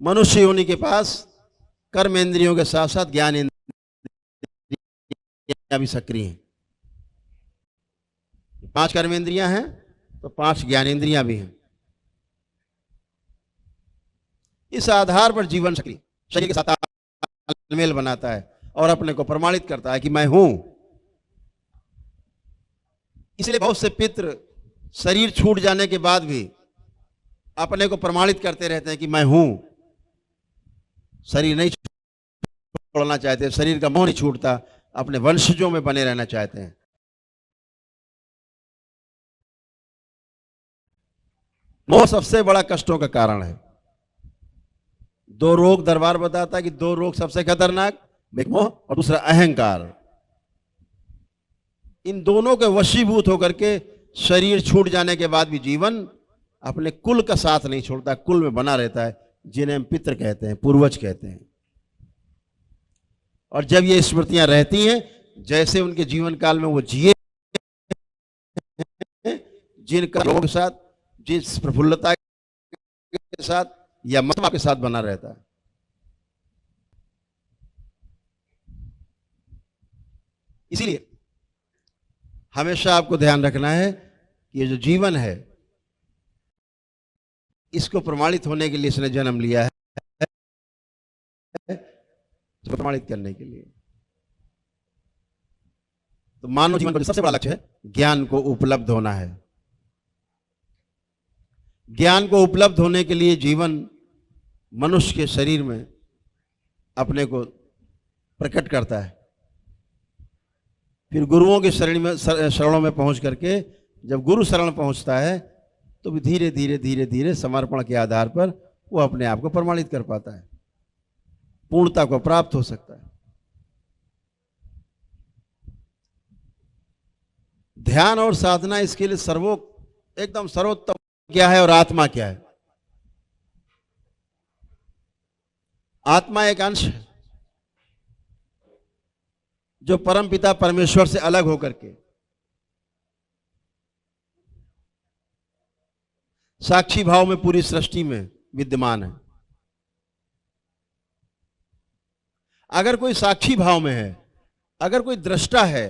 मनुष्य योनि के पास कर्म इंद्रियों के साथ साथ ज्ञान इंद्रियां भी सक्रिय हैं। 5 कर्म इंद्रियां हैं तो 5 ज्ञान इंद्रियां भी हैं। इस आधार पर जीवन सक्रिय शरीर के साथ तालमेल बनाता है और अपने को प्रमाणित करता है कि मैं हूं। इसलिए बहुत से पितृ शरीर छूट जाने के बाद भी अपने को प्रमाणित करते रहते हैं कि मैं हूं। शरीर नहीं छोड़ना चाहते, शरीर का मोह नहीं छूटता, अपने वंशजों में बने रहना चाहते हैं। मोह सबसे बड़ा कष्टों का कारण है। 2 रोग दरबार बताता है कि 2 रोग सबसे खतरनाक, एक मोह और दूसरा अहंकार। इन दोनों के वशीभूत होकर के शरीर छूट जाने के बाद भी जीवन अपने कुल का साथ नहीं छोड़ता, कुल में बना रहता है, जिन्हें हम पितृ कहते हैं, पूर्वज कहते हैं। और जब ये स्मृतियां रहती हैं, जैसे उनके जीवन काल में वो जिए, जिनका लोगों के साथ, जिस प्रफुल्लता के साथ या ममता के साथ बना रहता है। इसीलिए हमेशा आपको ध्यान रखना है कि ये जो जीवन है, इसको प्रमाणित होने के लिए इसने जन्म लिया है, प्रमाणित करने के लिए। तो मानव जीवन का सबसे बड़ा लक्ष्य है ज्ञान को उपलब्ध होना है। ज्ञान को उपलब्ध होने के लिए जीवन मनुष्य के शरीर में अपने को प्रकट करता है। फिर गुरुओं के शरणों में पहुंच करके जब गुरु शरण पहुंचता है तो भी धीरे धीरे धीरे धीरे समर्पण के आधार पर वो अपने आप को प्रमाणित कर पाता है, पूर्णता को प्राप्त हो सकता है। ध्यान और साधना इसके लिए एकदम सर्वोत्तम क्या है और आत्मा क्या है। आत्मा एक अंश है जो परमपिता परमेश्वर से अलग होकर के साक्षी भाव में पूरी सृष्टि में विद्यमान है। अगर कोई साक्षी भाव में है, अगर कोई दृष्टा है,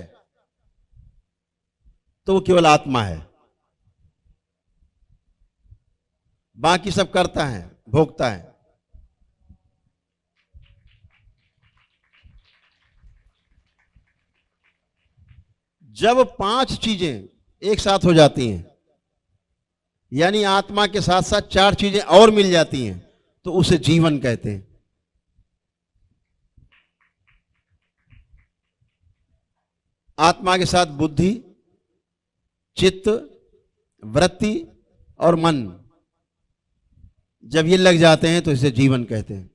तो वो केवल आत्मा है। बाकी सब करता है, भोगता है। जब 5 चीजें एक साथ हो जाती हैं, यानी आत्मा के साथ साथ 4 चीजें और मिल जाती हैं, तो उसे जीवन कहते हैं। आत्मा के साथ बुद्धि, चित्त, वृत्ति और मन जब ये लग जाते हैं तो इसे जीवन कहते हैं।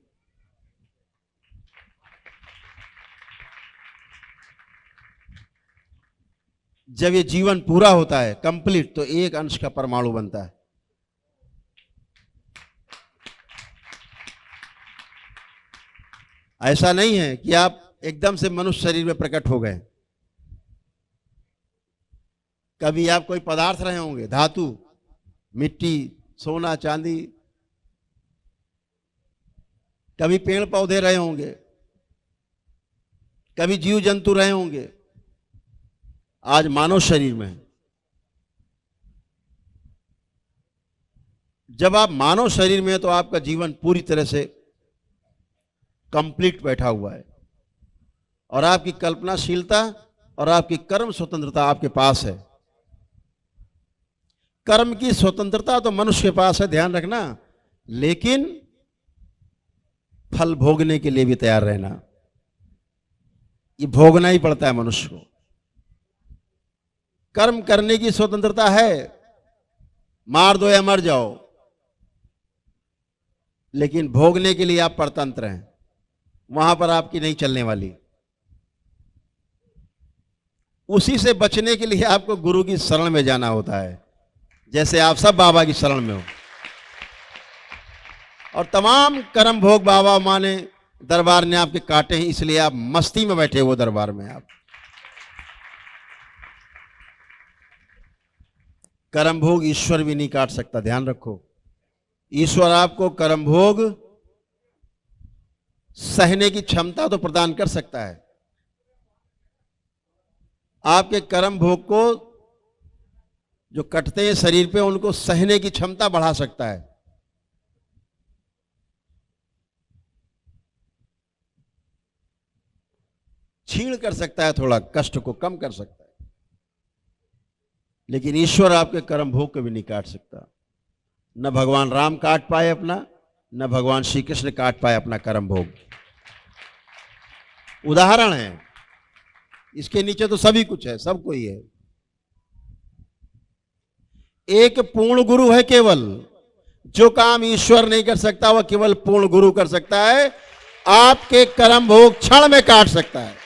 जब ये जीवन पूरा होता है, कंप्लीट, तो एक अंश का परमाणु बनता है। ऐसा नहीं है कि आप एकदम से मनुष्य शरीर में प्रकट हो गए। कभी आप कोई पदार्थ रहे होंगे, धातु, मिट्टी, सोना, चांदी, कभी पेड़ पौधे रहे होंगे, कभी जीव जंतु रहे होंगे, आज मानव शरीर में है। जब आप मानव शरीर में हैं तो आपका जीवन पूरी तरह से कंप्लीट बैठा हुआ है और आपकी कल्पनाशीलता और आपकी कर्म स्वतंत्रता आपके पास है। कर्म की स्वतंत्रता तो मनुष्य के पास है, ध्यान रखना, लेकिन फल भोगने के लिए भी तैयार रहना। ये भोगना ही पड़ता है मनुष्य को। कर्म करने की स्वतंत्रता है, मार दो या मर जाओ, लेकिन भोगने के लिए आप परतंत्र हैं, वहां पर आपकी नहीं चलने वाली। उसी से बचने के लिए आपको गुरु की शरण में जाना होता है, जैसे आप सब बाबा की शरण में हो। और तमाम कर्म भोग बाबा माँ ने, दरबार ने आपके काटे हैं, इसलिए आप मस्ती में बैठे हो दरबार में। आप कर्म भोग ईश्वर भी नहीं काट सकता, ध्यान रखो। ईश्वर आपको कर्म भोग सहने की क्षमता तो प्रदान कर सकता है। आपके कर्म भोग को जो कटते हैं शरीर पे, उनको सहने की क्षमता बढ़ा सकता है। छीण कर सकता है, थोड़ा कष्ट को कम कर सकता है। लेकिन ईश्वर आपके कर्म भोग को भी नहीं काट सकता। न भगवान राम काट पाए अपना, न भगवान श्री कृष्ण काट पाए अपना कर्म भोग। उदाहरण है, इसके नीचे तो सभी कुछ है, सब कोई है। एक पूर्ण गुरु है केवल, जो काम ईश्वर नहीं कर सकता वह केवल पूर्ण गुरु कर सकता है। आपके कर्म भोग क्षण में काट सकता है।